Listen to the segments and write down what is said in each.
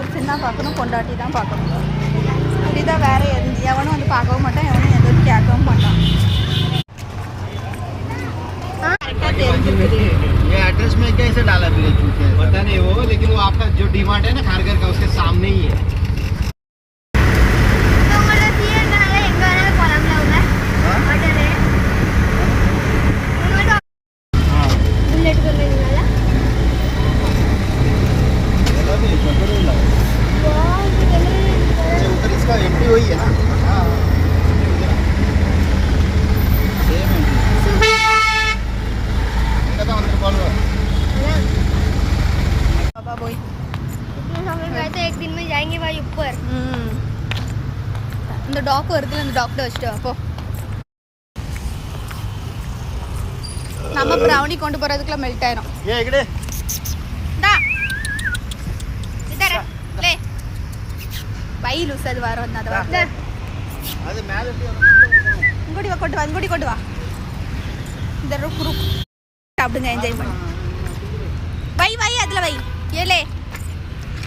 புருஷன் தான் பார்க்கணும், பொண்டாட்டி தான் பார்க்கணும். அப்படிதான் வேற எவனும் வந்து பார்க்கவும் மாட்டான், எவனும் எதுவும் கேட்கவும் மாட்டான். ये एड्रेस में कैसे डाला फिर पता नहीं वो, लेकिन वो आपका जो डीमार्ट है ना खारघर का, उसके सामने ही है. इसका एंट्री वही है ना. एक दिन में जाएंगे भाई ऊपर. இந்த டாக் வருதுல, இந்த டாக்டர் வச்சுட்டு அப்போ நம்ம ப்ரௌனி கொண்டு போறதுக்குள்ள மெல்ட் ஆயிரும். ये इकडे டா இதர லே பை லூஸ் அது வர வந்தா அது அது மேல இங்கோடி வா, கொண்டு வா, இங்கோடி கொண்டு வா. இந்த ருக்கு சாப்பிடுங்க, என்ஜாய் பண்ணு. வை வை அதுல வை. ஏலே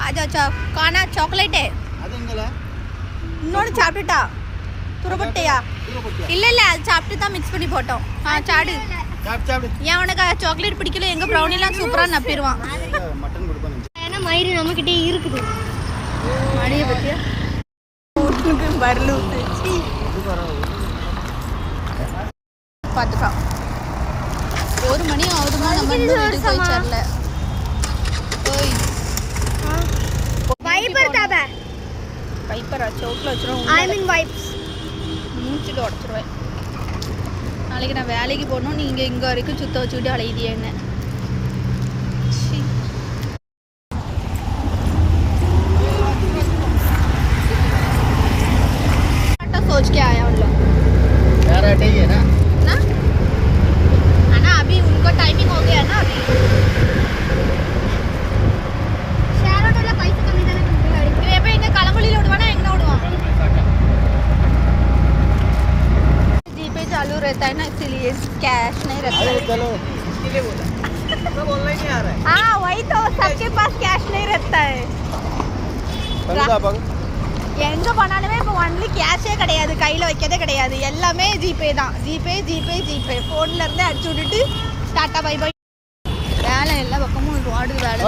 ஆஜா சா கானா சாக்லேட் அதுங்களா இன்னொன்று சாப்பிட்டுட்டா துறப்பட்டையா? இல்லை இல்லை, அது சாப்பிட்டு தான் மிக்ஸ் பண்ணி போட்டோம். சாடு ஏன் உனக்கு சாக்லேட் பிடிக்கல? எங்க ப்ரௌனிலாம் சூப்பராக நப்பிடுவான். மட்டன் கொடுப்பேன். ஏன்னா மயிறு நம்மக்கிட்டே இருக்குது. மடியை பற்றியா வரலு பார்த்துக்கா. 1 மணி ஆகுதுமா, நம்ம இன்னும் வீட்டுக்கு போய் சேரல. ஓய் வைப்பர் தாபா வைப்பரா சோக்கில் வச்சிரும். ஐ மீன் வைப்ஸ் மூச்சுட்டு உடச்சிருவேன். நாளைக்கு நான் வேலைக்கு போகணும், நீங்கள் இங்கே வரைக்கும் சுத்த வச்சுக்கிட்டு அலையுதியா என்ன? सोच के आया उन लोग कैरेट ही है ना ना अभी उनका टाइमिंग हो गया ना. अभी ஷேரோடல பைசா கம்மி தானே பண்ணுவாங்க. இவன் போய் எங்க களம்புலில விடுவானா எங்க விடுவான்? जीपे चालू रहता है ना, इसलिए कैश नहीं रहता है. चलो इसके लिए बोला, सब ऑनलाइन ही आ रहा है. हाँ वही तो, सबके पास कैश नहीं रहता है. எங்க போனாலுமே இப்போ ஒன்லி கேஷே கிடையாது, கையில் வைக்கதே கிடையாது, எல்லாமே ஜிபே தான். ஜிபே ஜிபே ஜிபே ஃபோன்ல இருந்தே அடிச்சு விட்டுட்டு டாட்டா பை பை. வேலை எல்லா பக்கமும் ஓடுது வேலை.